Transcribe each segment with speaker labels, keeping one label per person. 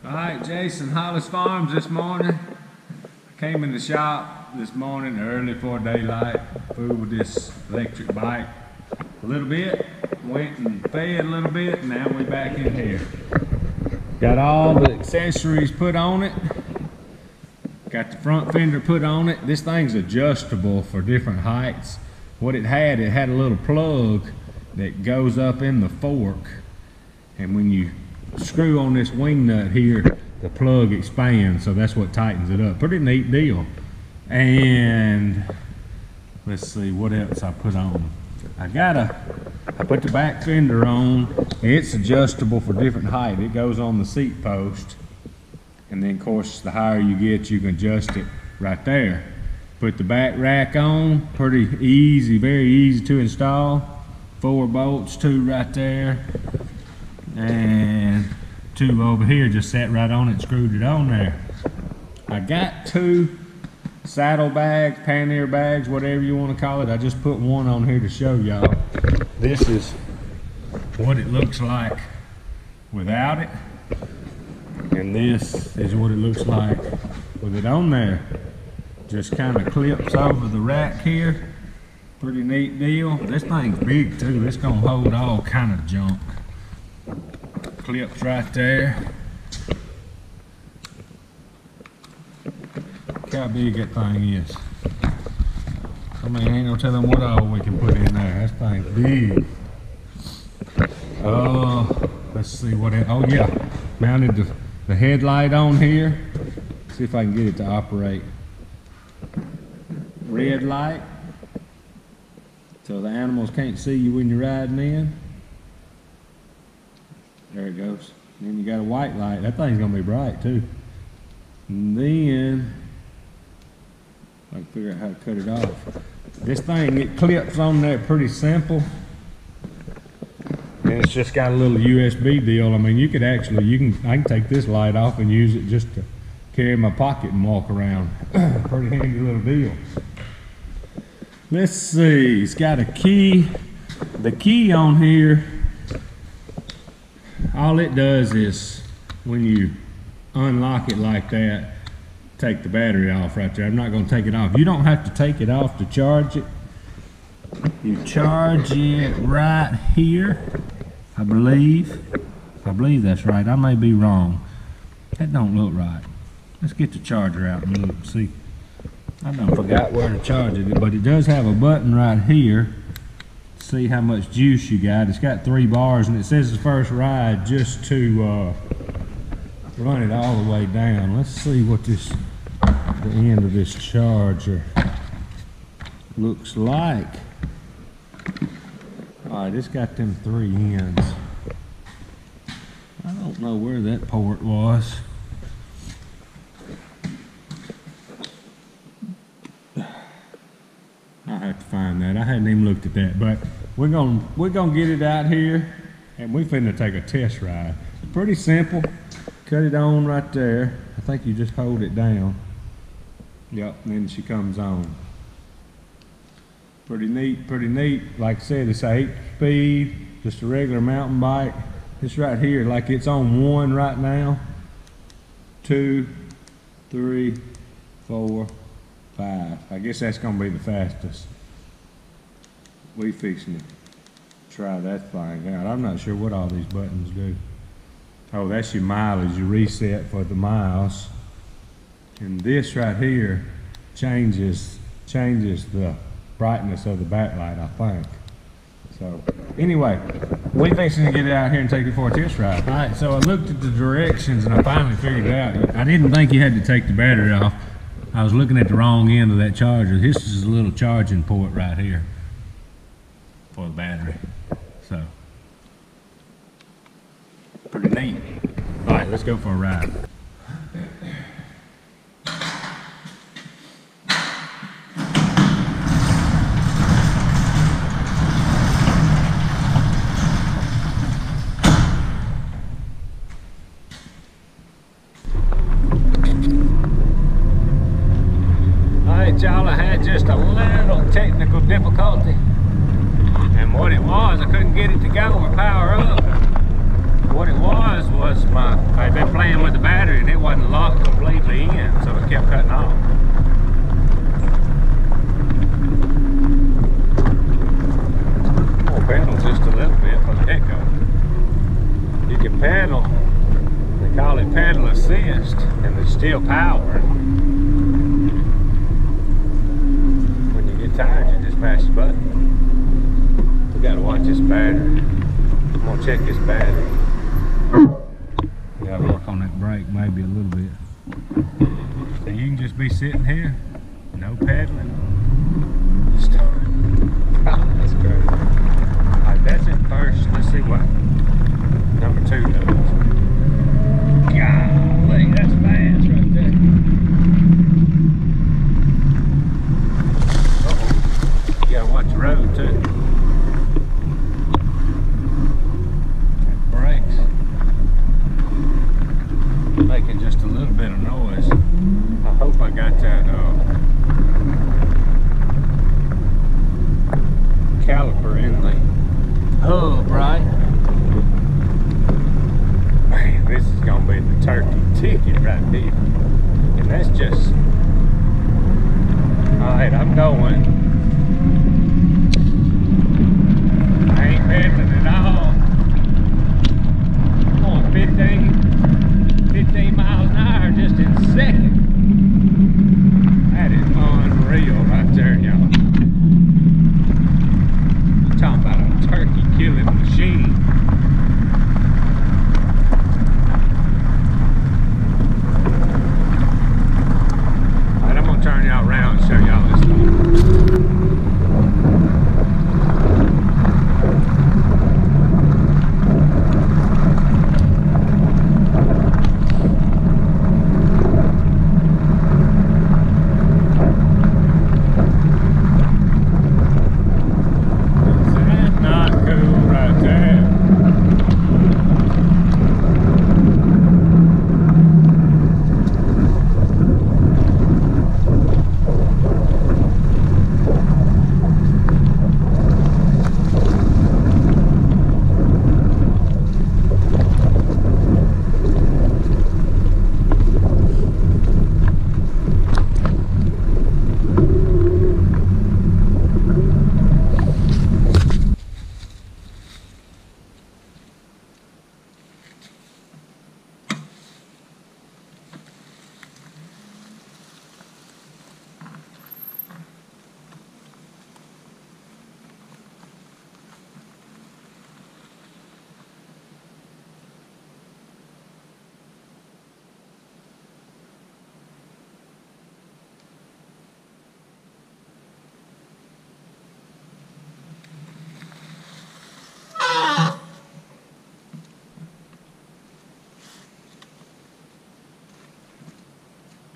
Speaker 1: Alright, Jason, Hollis Farms this morning. I came in the shop this morning early for daylight, fooled with this electric bike a little bit, went and fed a little bit, and now we're back in here. Got all the accessories put on it, got the front fender put on it. This thing's adjustable for different heights. What it had a little plug that goes up in the fork, and when you screw on this wing nut here, the plug expands, so that's what tightens it up. Pretty neat deal. And let's see what else I put on. I put the back fender on. It's adjustable for different height. It goes on the seat post, and then of course the higher you get, you can adjust it right there. Put the back rack on, pretty easy, very easy to install. 4 bolts, 2 right there, and 2 over here, just sat right on it, screwed it on there. I got 2 saddle bags, pannier bags, whatever you want to call it. I just put one on here to show y'all. This is what it looks like without it, and this is what it looks like with it on there. Just kind of clips over the rack here. Pretty neat deal. This thing's big too. It's gonna hold all kind of junk. Clips right there. Look how big that thing is. I mean, ain't no telling what all we can put in there. That thing's big. Let's see what it, oh yeah. Mounted the headlight on here. See if I can get it to operate. Red light, so the animals can't see you when you're riding in. There it goes. And then you got a white light. That thing's gonna be bright too. And then I can figure out how to cut it off. This thing, it clips on there pretty simple. And it's just got a little USB deal. I mean, you could actually, I can take this light off and use it just to carry in my pocket and walk around. Pretty handy little deal. Let's see, it's got a key. The key on here, all it does is when you unlock it like that, take the battery off right there. I'm not going to take it off. You don't have to take it off to charge it. You charge it right here, I believe. I believe that's right. I may be wrong. That don't look right. Let's get the charger out and look, see. I done forgot where to charge it, but it does have a button right here. See how much juice you got. It's got 3 bars, and it says the first ride just to run it all the way down. Let's see what the end of this charger looks like. All right, it's got them 3 ends. I don't know where that port was. I have to find that. I hadn't even looked at that, but we're gonna get it out here, and we finna take a test ride. Pretty simple. Cut it on right there. I think you just hold it down. Yep, and then she comes on. Pretty neat, pretty neat. Like I said, it's 8-speed, just a regular mountain bike. It's right here, like it's on 1 right now. 2, 3, 4, 5. I guess that's gonna be the fastest. We fixing to try that thing out. I'm not sure what all these buttons do. Oh, that's your mileage. You reset for the miles. And this right here changes the brightness of the backlight, I think. So anyway, we fixing to get it out here and take it for a test ride. All right, so I looked at the directions and I finally figured it out. I didn't think you had to take the battery off. I was looking at the wrong end of that charger. This is a little charging port right here for the battery. So, pretty neat. All right, let's go for a ride. Y'all, I had just a little technical difficulty, and what it was, I couldn't get it to go or power up. What it was I'd been playing with the battery cutting off. We'll pedal just a little bit for the heck of it. You can pedal, they call it pedal assist, and there's still power. When you get tired, you just mash the button. We gotta watch this battery. I'm gonna check this battery. We gotta work on that brake maybe a little bit. So you can just be sitting here, no pedaling. Start. Oh, that's great. Alright, that's it first. Let's see what number 2 does. Golly, that's fast right there. Uh-oh. You gotta watch the road too. That brakes. Making just a little bit of noise. I hope I got that caliper in the hub right. Man, this is gonna be the turkey ticket right here. And that's just alright, I'm going. I ain't pedaling at all. I'm going 15 miles an hour just in a second. That is unreal right there, y'all. Talking about a turkey killing machine. Alright, I'm gonna turn y'all around and show y'all this thing.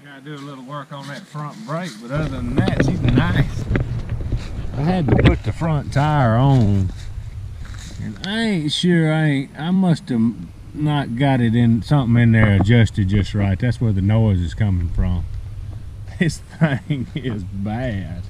Speaker 1: I do a little work on that front brake, but other than that, she's nice. I had to put the front tire on, and I ain't sure, I must have not got it in, something in there adjusted just right. That's where the noise is coming from. This thing is bad.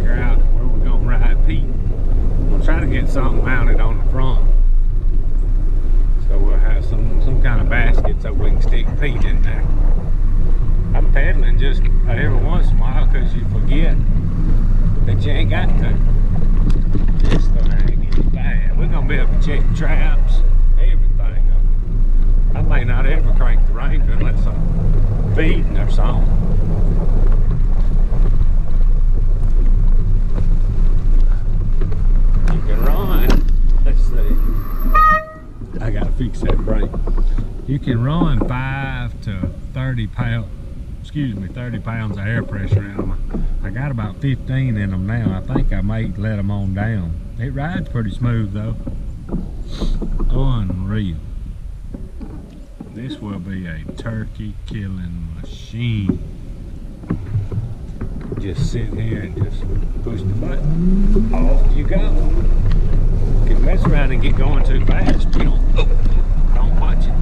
Speaker 1: figure out where we're gonna ride Pete. We'll try to get something mounted on the front. So we'll have some kind of basket so we can stick Pete in there. I'm pedaling just every once in a while because you forget that you ain't got to. This thing is bad. We're gonna be able to check traps, everything. I may not ever crank the Ranger unless I'm feeding or something. You can run. Let's see. I gotta fix that brake. You can run 5 to 30 pounds. 30 pounds of air pressure in them. I got about 15 in them now. I think I may let them on down. It rides pretty smooth though. Unreal. This will be a turkey killing machine. Just sit here and just push the button. Off you go. You can mess around and get going too fast. You don't watch it.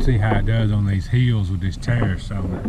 Speaker 1: See how it does on these hills with this terrace on it.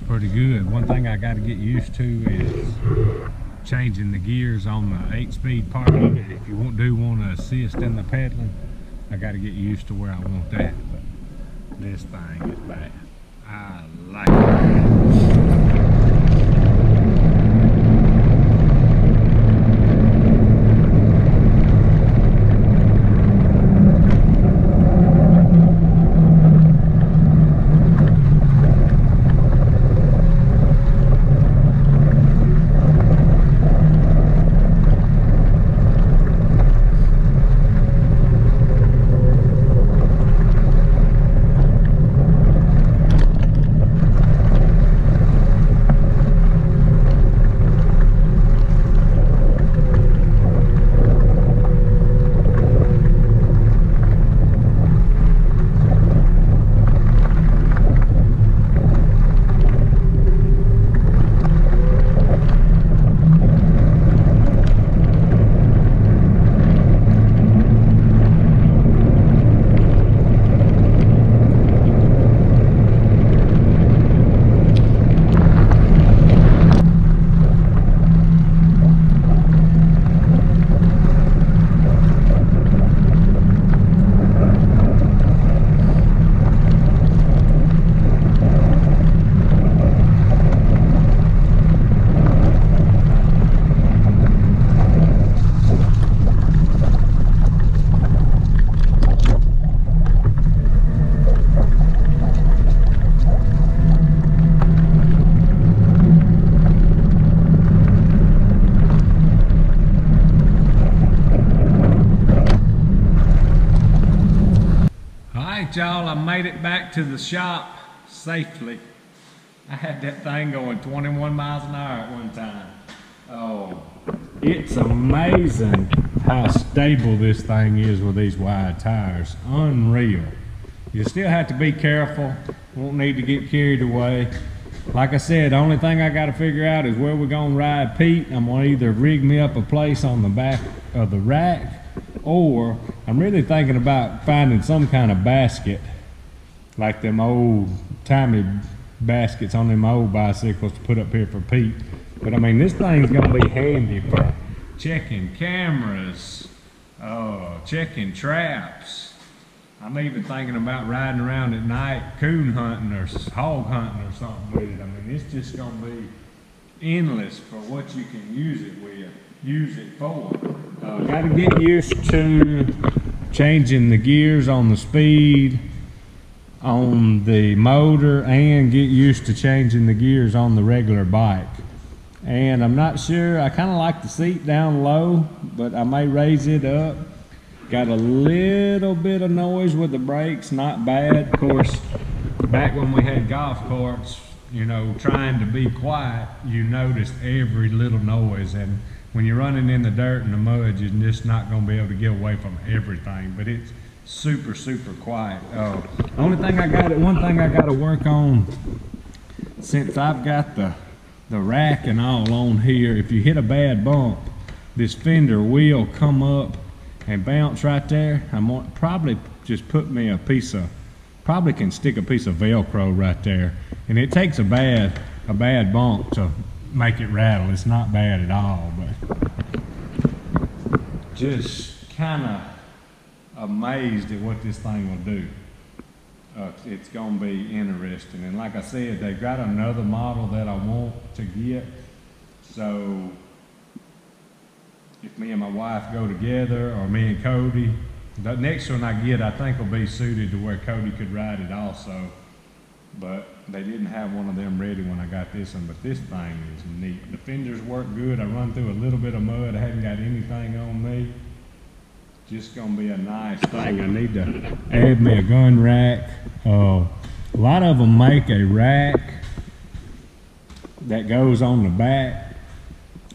Speaker 1: Pretty good. One thing I got to get used to is changing the gears on the 8-speed part of it. If you want to assist in the pedaling, I got to get used to where I want that. But this thing is bad. I like it. it, y'all. I made it back to the shop safely. I had that thing going 21 miles an hour at one time. Oh, it's amazing how stable this thing is with these wide tires. Unreal. You still have to be careful. Won't need to get carried away. Like I said, the only thing I got to figure out is where we're going to ride Pete. I'm going to either rig me up a place on the back of the rack, or I'm really thinking about finding some kind of basket, like them old timey baskets on them old bicycles to put up here for Pete. But I mean, this thing's going to be handy for checking cameras, checking traps. I'm even thinking about riding around at night coon hunting or hog hunting or something with it. I mean, it's just going to be endless for what you can use it for. Got to get used to changing the gears on the speed on the motor, and get used to changing the gears on the regular bike. And I'm not sure, I kind of like the seat down low, but I may raise it up. Got a little bit of noise with the brakes, not bad. Of course, back when we had golf carts, you know, trying to be quiet, you noticed every little noise. And when you're running in the dirt and the mud, you're just not going to be able to get away from everything. But it's super, super quiet. One thing I got to work on, since I've got the rack and all on here, if you hit a bad bump, this fender will come up and bounce right there. I'm gonna probably just put me probably can stick a piece of Velcro right there. And it takes a bad bump to make it rattle. It's not bad at all, but just kind of amazed at what this thing will do. It's gonna be interesting. And like I said, they've got another model that I want to get. So if me and my wife go together, or me and Cody, the next one I get, I think will be suited to where Cody could ride it also. But they didn't have one of them ready when I got this one, but this thing is neat. The fenders work good. I run through a little bit of mud. I haven't got anything on me. Just gonna be a nice thing. I need to add me a gun rack. A lot of them make a rack that goes on the back,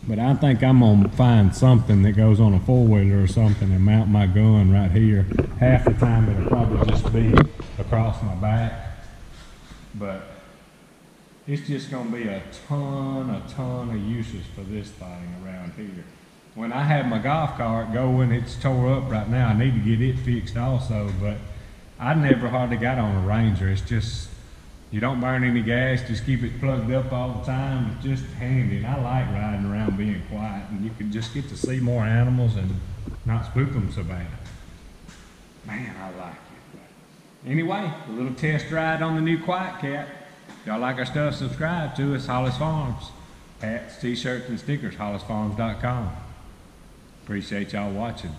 Speaker 1: but I think I'm gonna find something that goes on a four-wheeler or something and mount my gun right here. Half the time it'll probably just be across my back, but it's just gonna be a ton of uses for this thing around here. When I have my golf cart going, it's tore up right now. I need to get it fixed also, but I never hardly got on a Ranger. It's just, you don't burn any gas, just keep it plugged up all the time. It's just handy. And I like riding around being quiet, and you can just get to see more animals and not spook them so bad. Man, I like it. But anyway, a little test ride on the new QuietKat. If y'all like our stuff, subscribe to us, Hollis Farms. Hats, t-shirts, and stickers, hollisfarms.com. Appreciate y'all watching.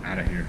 Speaker 1: Out of here.